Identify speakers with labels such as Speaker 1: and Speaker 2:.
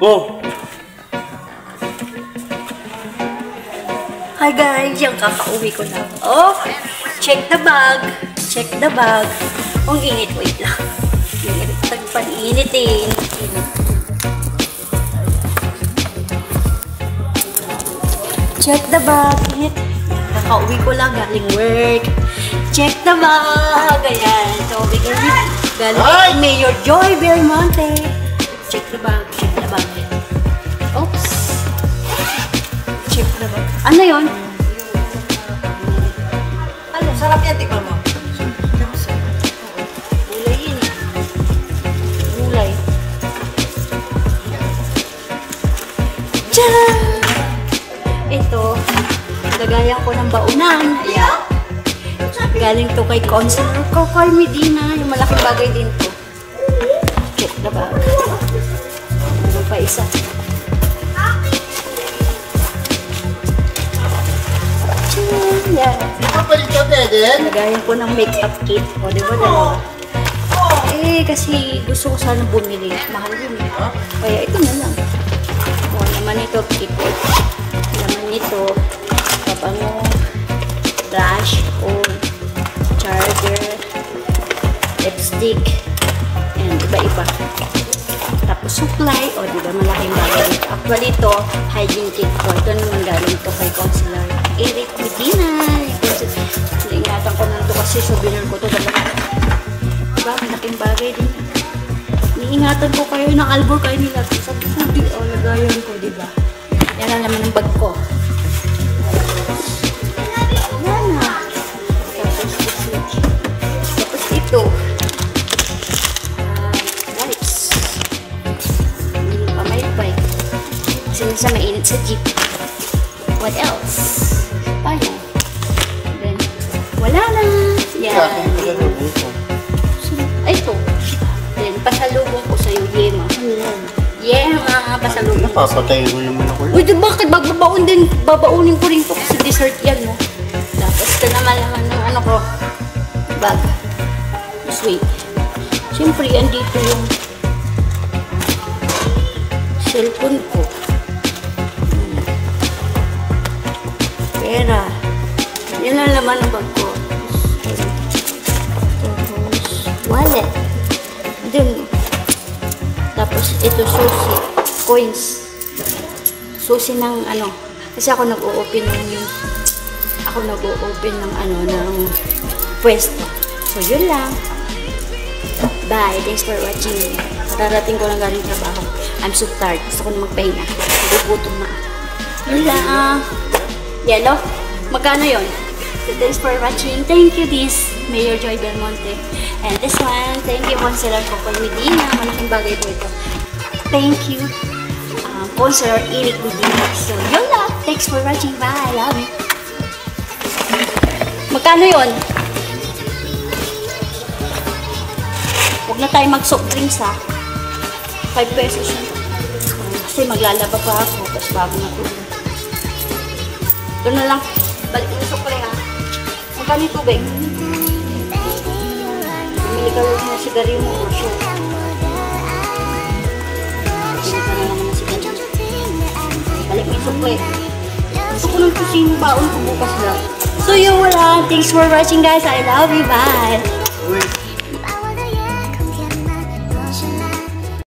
Speaker 1: Oh!
Speaker 2: Hi guys, yung kakauwi ko na. Oh, check the bag. Check the bag. Ang init, wait lang. Tagpan-init eh. Check the bag. Init. Kakauwi ko lang galing work. Check the bag. Ayan. So, galing Mayor Joy Belmonte. Check the bag. Check the bag. Oops. Check the bag. Ano yun?
Speaker 3: Ano? Sarap yan, tikman mo.
Speaker 2: Gulay yun eh. Gulay. Tcharam! Ito, lagayan ko ng baunan. Ayan. Galing to kay Counselor Kokoy Medina. Yung malaking bagay din to. Check the bag. Ano pa isa? Yan. Lagayan ko ng makeup kit. O, di ba dalawa? Eh, kasi gusto ko sana bumili. Mahal yun eh. Kaya ito na lang. O, naman ito, kipot. Naman ito, pabango, brush, o, charger, lipstick, and iba-iba. Tapos supply, o, di ba malaking bagay dito. Actually, ito, hygiene kit ko. Ito naman galing to kay Counselor Eric Medina. Ingatan ko na ito kasi souvenir ko ito. Diba? Malaking bagay din. Iniingatan ko kayo ng albor kayo nila. Sabi ko, di, o, lagayan ko, diba? Yan ang naman ang bag ko. Yan na. Tapos ito. Wipes. Hindi pa may bike. Kasi minsan mainit sa jeep. What else? Paano? Then, wala na. Yan. Ay, ito. Then, pasalubong ko sa'yo, Yema. Yema, pasalubong.
Speaker 1: Napapatayin mo naman ako.
Speaker 2: Uy, di bakit? Babaunin ko rin to kasi dessert yan, no? Tapos, ito naman ng ano ko. Bag. Sweet. Siyempre, andito yung cellphone ko. Pera. Yan lang naman ang bag ko. Tapos, wallet. Dun. Tapos, ito susi. Coins. Susi ng ano. Kasi ako nag-o-open ng ano, ng pwesto. So, yun lang. Bye. Thanks for watching. Kararating ko lang galing trabaho. I'm so tired. Gusto ko na magpahinga. Nagugutom na. Yun lang. Yellow? Magkano yun? So, thanks for watching. Thank you, this Mayor Joy Belmonte. And this one, thank you, Counselor Kokoy Medina. Malaking bagay po ito. Thank you, Counselor Eric Medina. So, yun lang. Thanks for watching. Bye. Love you. Magkano yun? Huwag na tayo mag-soft drinks, ha? 5 pesos yun. Kasi maglalaba pa ako. Tapos bago na ito. Ito na lang. Balik na sukle, ha? Magkano yung tubig? Bumili ka lang na sigarilyo mo o show. Bumili ka na naman na sigarilyo. Balik na sukle. Gusto ko lang kasi yung baon ko bukas lang. So yun wala. Thanks for watching, guys. I love you. Bye!